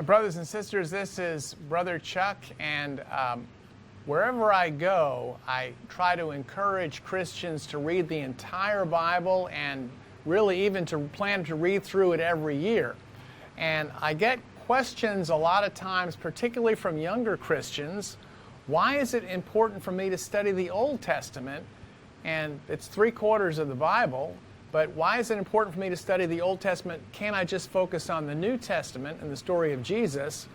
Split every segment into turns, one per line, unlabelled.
Brothers and sisters, this is Brother Chuck, and wherever I go, I try to encourage Christians to read the entire Bible and really even to plan to read through it every year. And I get questions a lot of times, particularly from younger Christians, why is it important for me to study the Old Testament? And it's 3/4 of the Bible. But why is it important for me to study the Old Testament? Can't I just focus on the New Testament and the story of Jesus?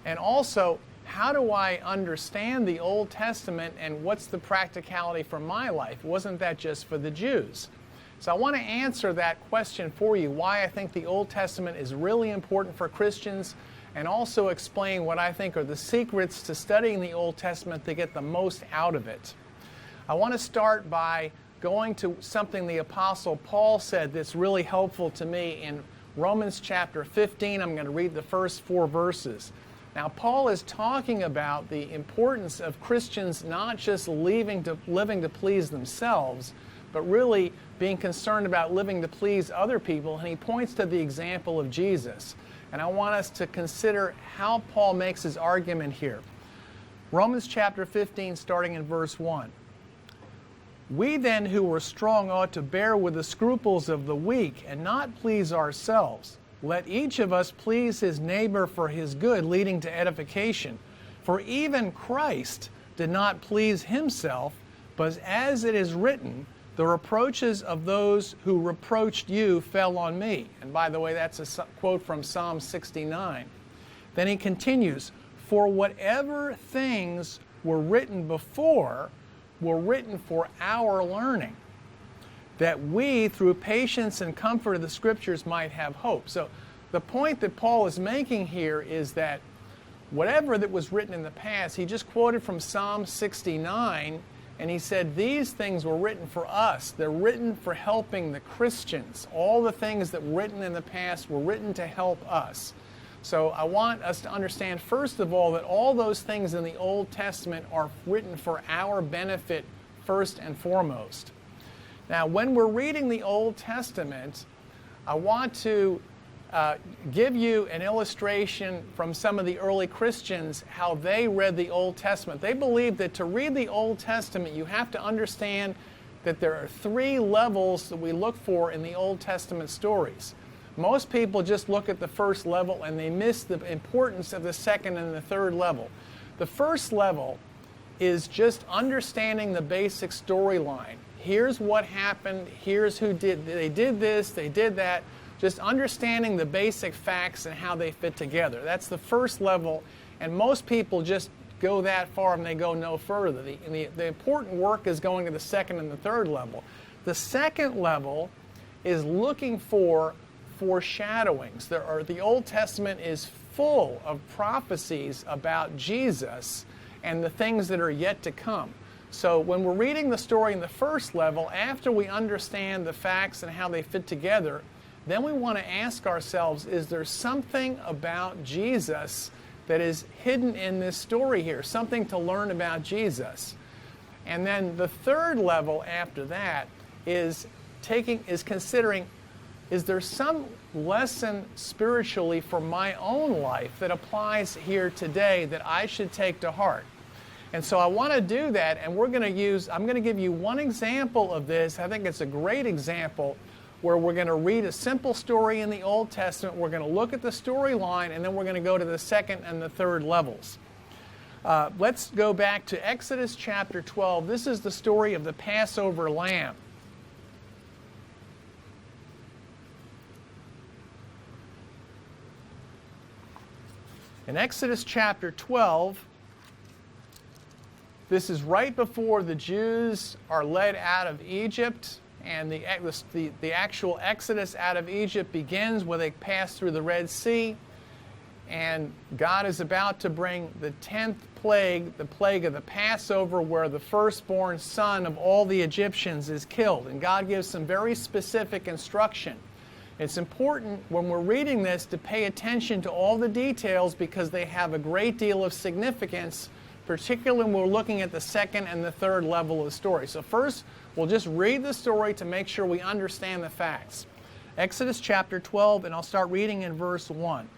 And also, how do I understand the Old Testament and what's the practicality for my life? Wasn't that just for the Jews? So I want to answer that question for you, why I think the Old Testament is really important for Christians, and also explain what I think are the secrets to studying the Old Testament to get the most out of it. I want to start by going to something the Apostle Paul said that's really helpful to me in Romans chapter 15. I'm going to read the first 4 verses. Now, Paul is talking about the importance of Christians not just living to please themselves, but really being concerned about living to please other people, and he points to the example of Jesus. And I want us to consider how Paul makes his argument here. Romans chapter 15, starting in verse 1. We then who are strong ought to bear with the scruples of the weak and not please ourselves. Let each of us please his neighbor for his good, leading to edification. For even Christ did not please himself, but as it is written, the reproaches of those who reproached you fell on me. And by the way, that's a quote from Psalm 69. Then he continues, for whatever things were written before were written for our learning, that we, through patience and comfort of the Scriptures, might have hope. So the point that Paul is making here is that whatever that was written in the past, he just quoted from Psalm 69, and he said these things were written for us. They're written for helping the Christians. All the things that were written in the past were written to help us. So I want us to understand, first of all, that all those things in the Old Testament are written for our benefit first and foremost. Now, when we're reading the Old Testament, I want to give you an illustration from some of the early Christians, how they read the Old Testament. They believed that to read the Old Testament, you have to understand that there are 3 levels that we look for in the Old Testament stories. Most people just look at the first level and they miss the importance of the second and the third level. The first level is just understanding the basic storyline. Here's what happened, here's who did, they did this, they did that. Just understanding the basic facts and how they fit together. That's the first level, and most people just go that far and they go no further. The important work is going to the second and the third level. The second level is looking for foreshadowings. The Old Testament is full of prophecies about Jesus and the things that are yet to come. So when we're reading the story in the first level, after we understand the facts and how they fit together, then we want to ask ourselves, is there something about Jesus that is hidden in this story here? Something to learn about Jesus. And then the third level after that is considering, is there some lesson spiritually for my own life that applies here today that I should take to heart? And so I want to do that, and I'm going to give you one example of this. I think it's a great example where we're going to read a simple story in the Old Testament. We're going to look at the storyline, and then we're going to go to the second and the third levels. Let's go back to Exodus chapter 12. This is the story of the Passover lamb. In Exodus chapter 12, this is right before the Jews are led out of Egypt, and the actual exodus out of Egypt begins where they pass through the Red Sea, and God is about to bring the 10th plague, the plague of the Passover, where the firstborn son of all the Egyptians is killed. And God gives some very specific instruction. It's important when we're reading this to pay attention to all the details because they have a great deal of significance, particularly when we're looking at the second and the third level of the story. So first, we'll just read the story to make sure we understand the facts. Exodus chapter 12, and I'll start reading in verse 1.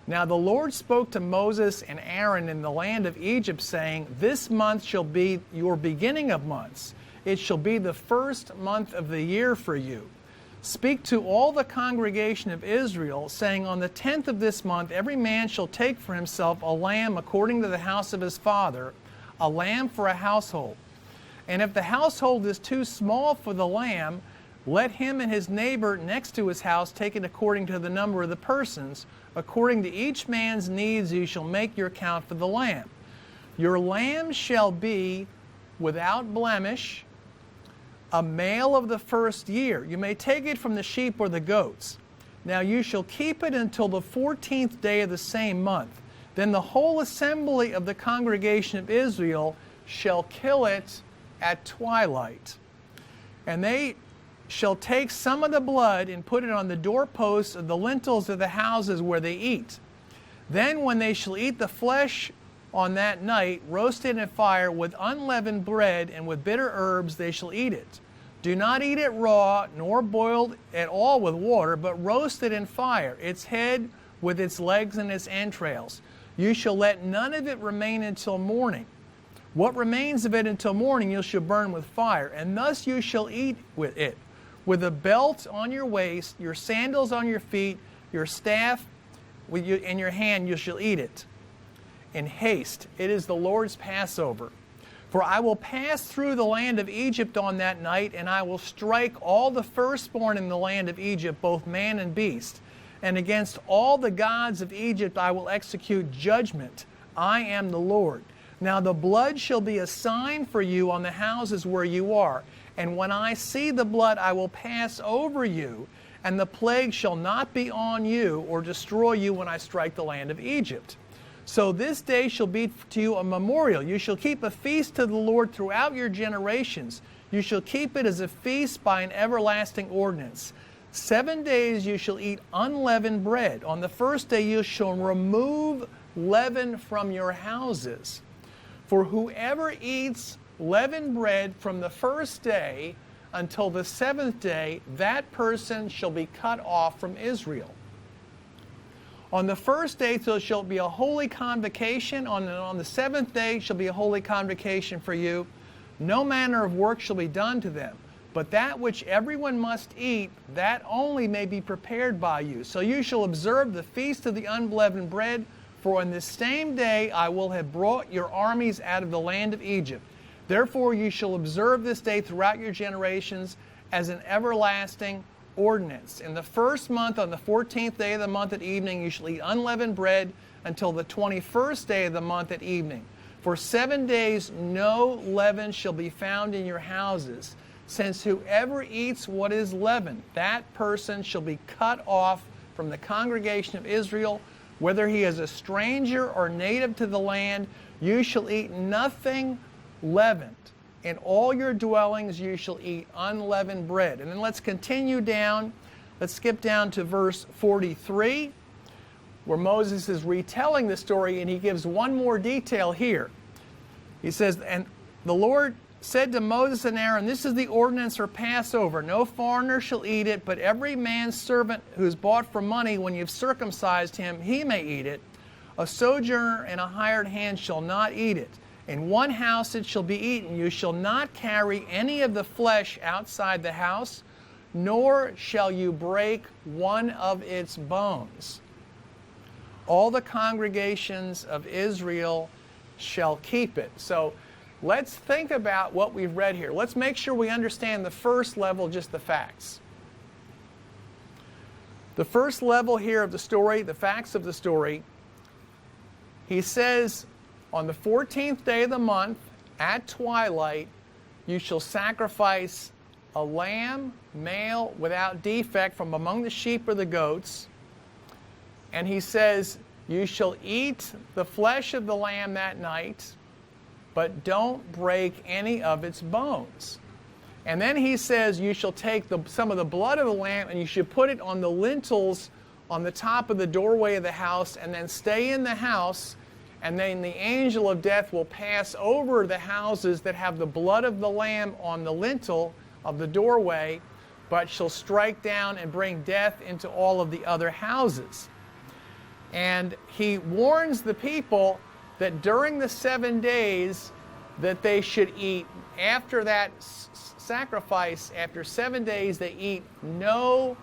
Now the Lord spoke to Moses and Aaron in the land of Egypt, saying, This month shall be your beginning of months. It shall be the first month of the year for you. Speak to all the congregation of Israel, saying, On the 10th of this month every man shall take for himself a lamb according to the house of his father, a lamb for a household. And if the household is too small for the lamb, let him and his neighbor next to his house take it according to the number of the persons. According to each man's needs you shall make your count for the lamb. Your lamb shall be without blemish, a male of the first year. You may take it from the sheep or the goats. Now you shall keep it until the 14th day of the same month. Then the whole assembly of the congregation of Israel shall kill it at twilight. And they shall take some of the blood and put it on the doorposts of the lintels of the houses where they eat. Then when they shall eat the flesh on that night, roasted in fire with unleavened bread and with bitter herbs, they shall eat it. Do not eat it raw, nor boiled at all with water, but roast it in fire, its head with its legs and its entrails. You shall let none of it remain until morning. What remains of it until morning you shall burn with fire, and thus you shall eat with it. With a belt on your waist, your sandals on your feet, your staff in your hand, you shall eat it. In haste, it is the Lord's Passover. For I will pass through the land of Egypt on that night, and I will strike all the firstborn in the land of Egypt, both man and beast. And against all the gods of Egypt I will execute judgment. I am the Lord. Now the blood shall be a sign for you on the houses where you are. And when I see the blood, I will pass over you, and the plague shall not be on you or destroy you when I strike the land of Egypt. So this day shall be to you a memorial. You shall keep a feast to the Lord throughout your generations. You shall keep it as a feast by an everlasting ordinance. 7 days you shall eat unleavened bread. On the first day you shall remove leaven from your houses. For whoever eats leavened bread from the first day until the 7th day, that person shall be cut off from Israel. On the first day there shall be a holy convocation. On the 7th day shall be a holy convocation for you. No manner of work shall be done to them. But that which everyone must eat, that only may be prepared by you. So you shall observe the feast of the unleavened bread. For on this same day I will have brought your armies out of the land of Egypt. Therefore you shall observe this day throughout your generations as an everlasting ordinance. In the first month, on the 14th day of the month at evening, you shall eat unleavened bread until the 21st day of the month at evening. For 7 days no leaven shall be found in your houses, since whoever eats what is leavened, that person shall be cut off from the congregation of Israel, whether he is a stranger or native to the land. You shall eat nothing leavened. In all your dwellings you shall eat unleavened bread. And then let's continue down. Let's skip down to verse 43, where Moses is retelling the story, and he gives one more detail here. He says, And the Lord said to Moses and Aaron, This is the ordinance for Passover. No foreigner shall eat it, but every man's servant who is bought for money, when you've circumcised him, he may eat it. A sojourner and a hired hand shall not eat it. In one house it shall be eaten. You shall not carry any of the flesh outside the house, nor shall you break one of its bones. All the congregations of Israel shall keep it. So let's think about what we've read here. Let's make sure we understand the first level, just the facts. The first level here of the story, the facts of the story, he says, on the 14th day of the month, at twilight, you shall sacrifice a lamb, male, without defect, from among the sheep or the goats. And he says, you shall eat the flesh of the lamb that night, but don't break any of its bones. And then he says, you shall take some of the blood of the lamb, and you should put it on the lintels on the top of the doorway of the house, and then stay in the house. And then the angel of death will pass over the houses that have the blood of the lamb on the lintel of the doorway, but shall strike down and bring death into all of the other houses. And he warns the people that during the 7 days that they should eat, after that sacrifice, after 7 days, they eat no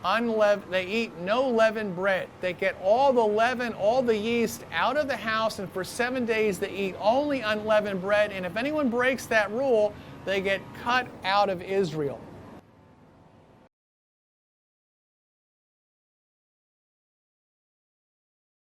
leavened bread. They get all the leaven, all the yeast out of the house, and for 7 days they eat only unleavened bread. And if anyone breaks that rule, they get cut out of Israel.